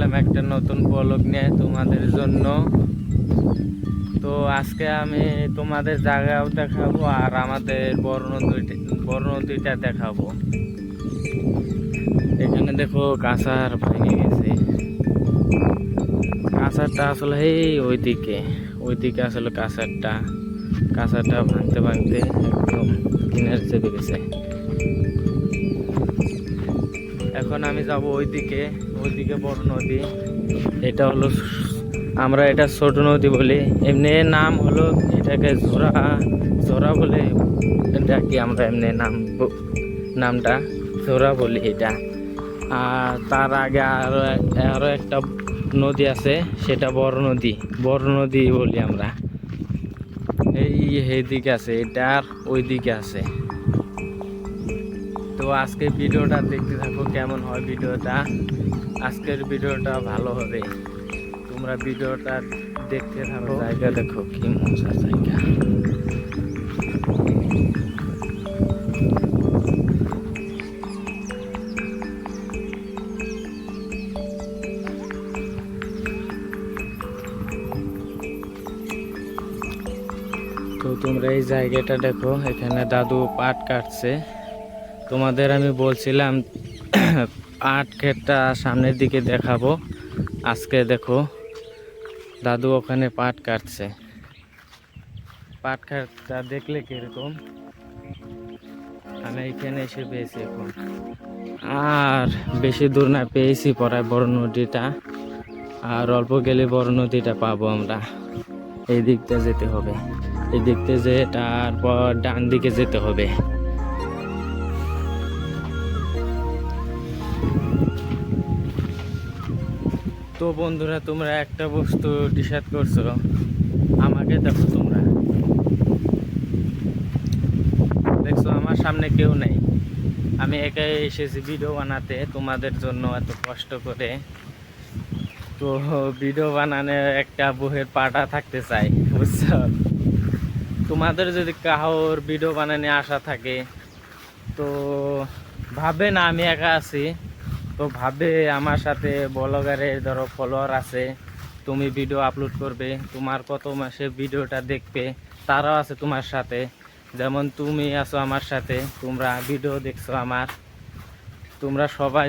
আসলাম একটা নতুন ব্লগ নিয়ে তোমাদের জন্য। তো আজকে আমি তোমাদের জায়গাও দেখাবো আর আমাদের বড় নদীটা দেখাবো। এখানে দেখো কাঁসার ভেঙে গেছে। কাঁসারটা আসলে ওইদিকে আসলে কাঁসারটা ভাঙতে ভাঙতে একদম কিনারে চেপে গেছে। এখন আমি যাব ওইদিকে বড় নদী। এটা হলো, আমরা এটা ছোট নদী বলি, এমনি নাম হলো এটাকে জোড়া বলে ডাকি আমরা, এমনি নামটা জোড়া বলি এটা। আর তার আগে আরো একটা নদী আছে, সেটা বড় নদী বলি আমরা। এইদিকে আছে, এটা আর ওইদিকে আছে। তো আজকে ভিডিওটা দেখতে থাকো, কেমন হয় ভিডিওটা। আজকের ভিডিওটা ভালো হবে, তোমরা ভিডিওটা দেখতে থাকো। জায়গা দেখো কি মজার জায়গা। তো তোমরা এই জায়গাটা দেখো, এখানে দাদু পাট কাটছে। তোমাদের আমি বলছিলাম পাট ক্ষেতটা সামনের দিকে দেখাবো। আজকে দেখো দাদু ওখানে পাট কাটছে। পাট ক্ষেতটা দেখলে কিরকম, আমি এখানে এসে পেয়েছি এখন। আর বেশি দূর না, পেয়েছি পড়ায় বড় নদীটা। আর অল্প গেলে বড় নদীটা পাবো আমরা। এই দিকটা যেতে হবে, এই দিকতে যে তারপর ডান দিকে যেতে হবে। তো বন্ধুরা, তোমরা একটা বস্তু ডিসাইড করছো, আমাকে দেখো। তোমরা দেখছো আমার সামনে কেউ নেই, আমি একাই এসেছি ভিডিও বানাতে তোমাদের জন্য এত কষ্ট করে। তো ভিডিও বানানো একটা বইয়ের পাটা থাকতে চাই, বুঝছো। তোমাদের যদি কারোর ভিডিও বানানো আশা থাকে, তো ভাবে না আমি একা আছি, তো ভাবে আমার সাথে ব্লগারে ধরো ফলোয়ার আছে, তুমি ভিডিও আপলোড করবে, তোমার কত মাসে ভিডিওটা দেখবে, তারাও আছে তোমার সাথে। যেমন তুমি আছো আমার সাথে, তোমরা ভিডিও দেখছো আমার, তোমরা সবাই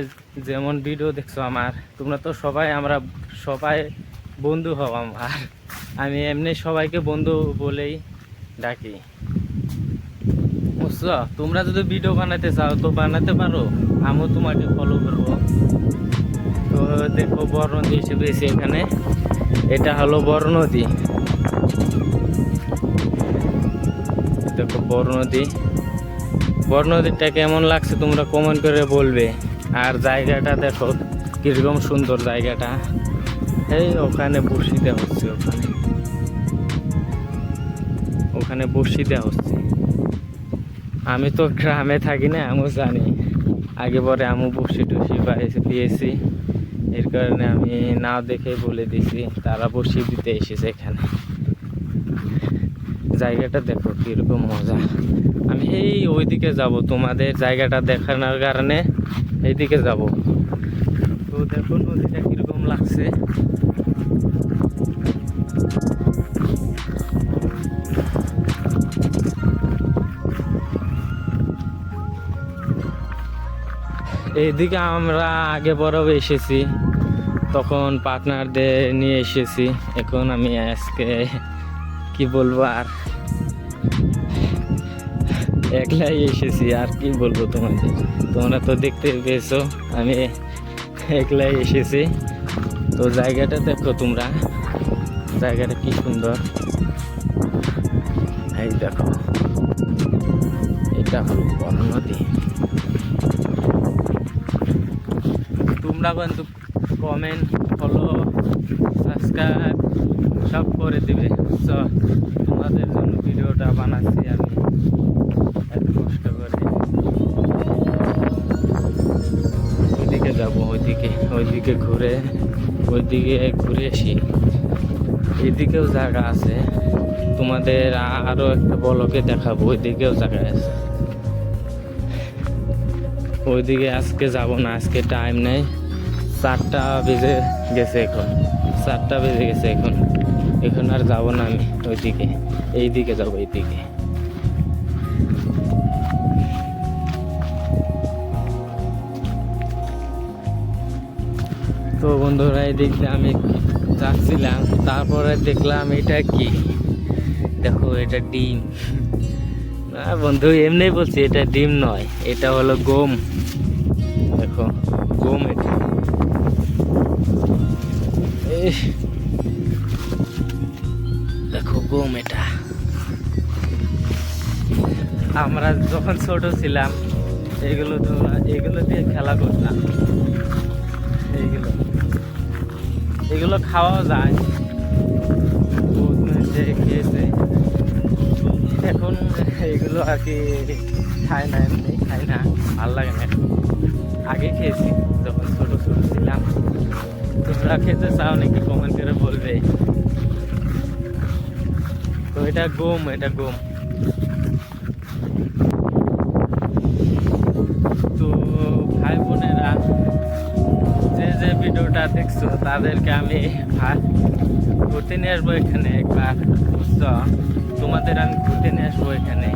যেমন ভিডিও দেখছো আমার, তোমরা তো আমরা সবাই বন্ধু হও আমার। আমি এমনি সবাইকে বন্ধু বলেই ডাকি, বুঝছো। তোমরা যদি ভিডিও বানাতে চাও তো বানাতে পারো, আমিও তোমাকে ফলো করবো। তো দেখো বড় নদী হিসেবে এসে এখানে, এটা হলো বড় নদী। দেখো বড় নদীটা কেমন লাগছে তোমরা কমেন্ট করে বলবে। আর জায়গাটা দেখো কিরকম সুন্দর জায়গাটা। এই ওখানে বসি দেওয়া হচ্ছে, ওখানে বসি দেওয়া হচ্ছে। আমি তো গ্রামে থাকি না, আমিও জানি। আগে পরে আমি বসি টসি পেয়েছি, এর কারণে আমি না দেখে বলে দিছি, তারা বসি দিতে এসেছে এখানে। জায়গাটা দেখো কিরকম মজা। আমি ওইদিকে যাব, তোমাদের জায়গাটা দেখানোর কারণে এইদিকে যাব। তো দেখো নদীটা কিরকম লাগছে। এইদিকে আমরা আগে বড় এসেছি, তখন পার্টনারদের নিয়ে এসেছি। এখন আমি আজকে কি বলবো, আর একলাই এসেছি, আর কি বলবো তোমাদের। তোমরা তো দেখতে পেয়েছো আমি একলাই এসেছি। তো জায়গাটা দেখো তোমরা, জায়গাটা কি সুন্দর। এই দেখো, এটা হলো বড় নদী। তোমরা কিন্তু কমেন্ট, ফলো, সাবস্ক্রাইব সব করে দিবে, বুঝছো। তোমাদের জন্য ভিডিওটা বানাচ্ছি আমি এত কষ্ট করে। ওইদিকে যাবো, ওইদিকে ঘুরে আসি। এদিকেও জায়গা আছে, তোমাদের আরো একটা ব্লগে দেখাবো, ওইদিকেও জায়গা আছে। ওইদিকে আজকে যাব না, আজকে টাইম নেই। 4টা বেজে গেছে এখন, 4টা বেজে গেছে এখন। এখন আর যাবো না আমি ওইদিকে, এইদিকে যাবো, এইদিকে। তো বন্ধুরা এদিক দিয়ে আমি যাচ্ছিলাম, তারপরে দেখলাম এটা কি, দেখো এটা ডিম। না বন্ধু এমনি বলছি, এটা ডিম নয়, এটা হলো গম। দেখো গম, এটা দেখো গম। এটা আমরা যখন ছোট ছিলাম এগুলো দিয়ে খেলা করতাম। এগুলো খাওয়া যায়, যে খেয়েছে। এখন এগুলো আর কি খায় না, এমনি খায় না, ভাল লাগে না। আগে খেয়েছি যখন ছোট ছিলাম। তোমরা খেতে চাও নাকি কমেন্ট করে বলবে। তো এটা গম, এটা গম। তো ভাই বোনেরা, যে ভিডিওটা দেখছো তাদেরকে আমি ঘুরতে নিয়ে আসবো এখানে একবার, বুঝছো? তোমাদের আমি ঘুরতে নিয়ে আসবো এখানে।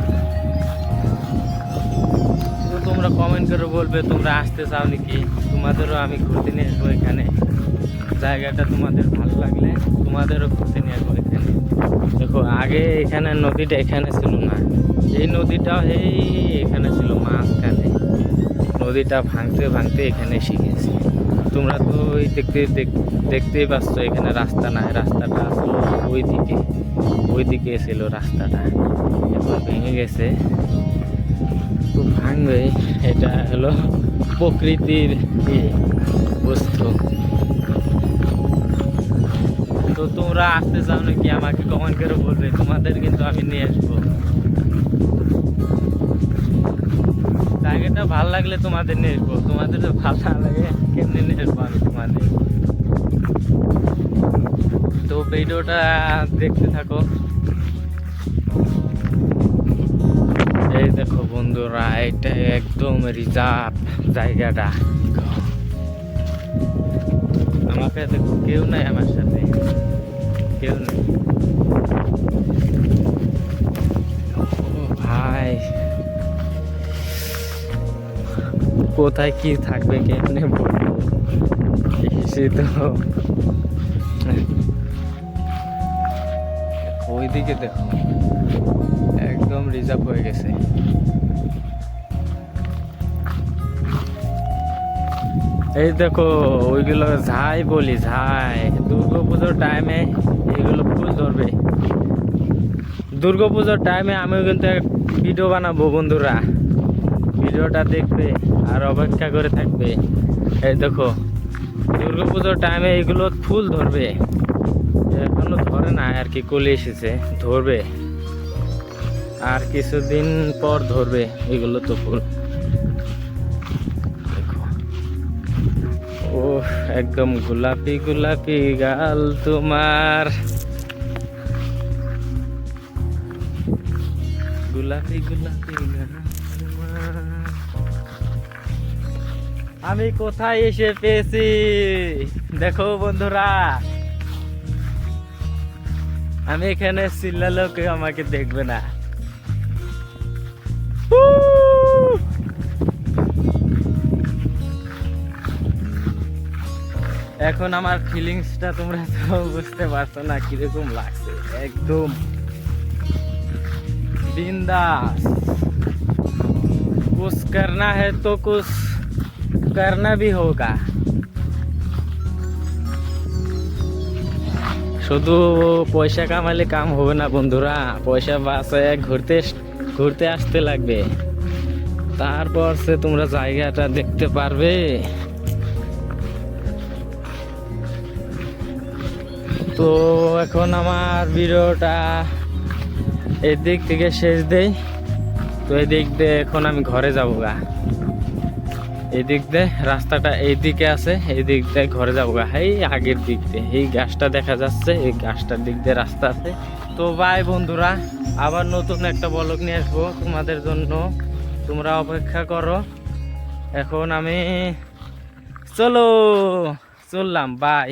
তো তোমরা কমেন্ট করে বলবে তোমরা আসতে চাও নাকি, তোমাদেরও আমি ঘুরতে নিয়ে আসবো এখানে। জায়গাটা তোমাদের ভালো লাগলে তোমাদেরও ঘুরতে নিয়ে আসবো এখানে। দেখো আগে এখানে নদীটা এখানে ছিল না, এই নদীটাও এখানে ছিল মাঝখানে। নদীটা ভাঙতে ভাঙতে এখানে শিখেছি। তোমরা তো ওই দেখতেই পাচ্ছ এখানে রাস্তা নাই, রাস্তাটা আসলো ওইদিকে ছিল রাস্তাটা, এখন ভেঙে গেছে। তো ভাঙবে, এটা হলো প্রকৃতির বস্তু। তো তোমরা আসতে চাও নাকি আমাকে কমেন্ট করে বলবে, তোমাদের কিন্তু আমি নিয়ে আসবো। জায়গাটা ভালো লাগলে তোমাদের নিয়ে আসবো, তোমাদের তো ভালো না লাগে কেমনি নিয়ে আসবো আমি তোমাদের। তো ভিডিওটা দেখতে থাকো। এই দেখো বন্ধুরা, এটা একদম রিজার্ভ জায়গাটা। আমাকে দেখো কেউ নাই, আমার সাথে কেউ নেই। ও ভাই, কোথায় কি থাকবে কেমনে বলবো, এসে তো ওইদিকে দেখো একদম রিজার্ভ হয়ে গেছে। এই দেখো ওইগুলো ঝাই বলি, ঝাই। দুর্গাপুজোর টাইমে এগুলো ফুল ধরবে। দুর্গাপুজোর টাইমে আমিও কিন্তু ভিডিও বানাবো, বন্ধুরা ভিডিওটা দেখবে আর অপেক্ষা করে থাকবে। এই দেখো দুর্গাপুজোর টাইমে এগুলো ফুল ধরবে, এখনো ধরে না আর কি, কলি এসেছে, ধরবে আর কিছুদিন পর ধরবে এগুলো তো ফুল। ও একদম গোলাপি গোলাপি গাল তোমার, গোলাপি গোলাপি গাল তোমার। আমি কোথায় এসে পেয়েছি দেখো বন্ধুরা, আমি এখানে চিল্লালেও কেউ আমাকে দেখবে না। এখন আমার ফিলিংসটা তোমরা তো বুঝতে পারছো না কিরকম লাগছে, একদম बिंदास। कुछ करना है तो कुछ करना भी होगा। শুধু পয়সা কামালে কাম হবে না বন্ধুরা, পয়সা বাঁচায় ঘুরতে আসতে লাগবে, তারপর সে তোমরা জায়গাটা দেখতে পারবে। তো এখন আমার ভিডিওটা এদিক থেকে শেষ দেই। তো এদিক দিয়ে এখন আমি ঘরে যাবো গা, এদিক দিয়ে রাস্তাটা এইদিকে আছে, এই দিক দিয়ে ঘরে যাবো গা। এই আগের দিক দিয়ে এই গাছটা দেখা যাচ্ছে, এই গাছটার দিক দিয়ে রাস্তা আছে। তো বাই বন্ধুরা, আবার নতুন একটা ব্লগ নিয়ে আসবো তোমাদের জন্য, তোমরা অপেক্ষা করো। এখন আমি চলো চললাম, বাই।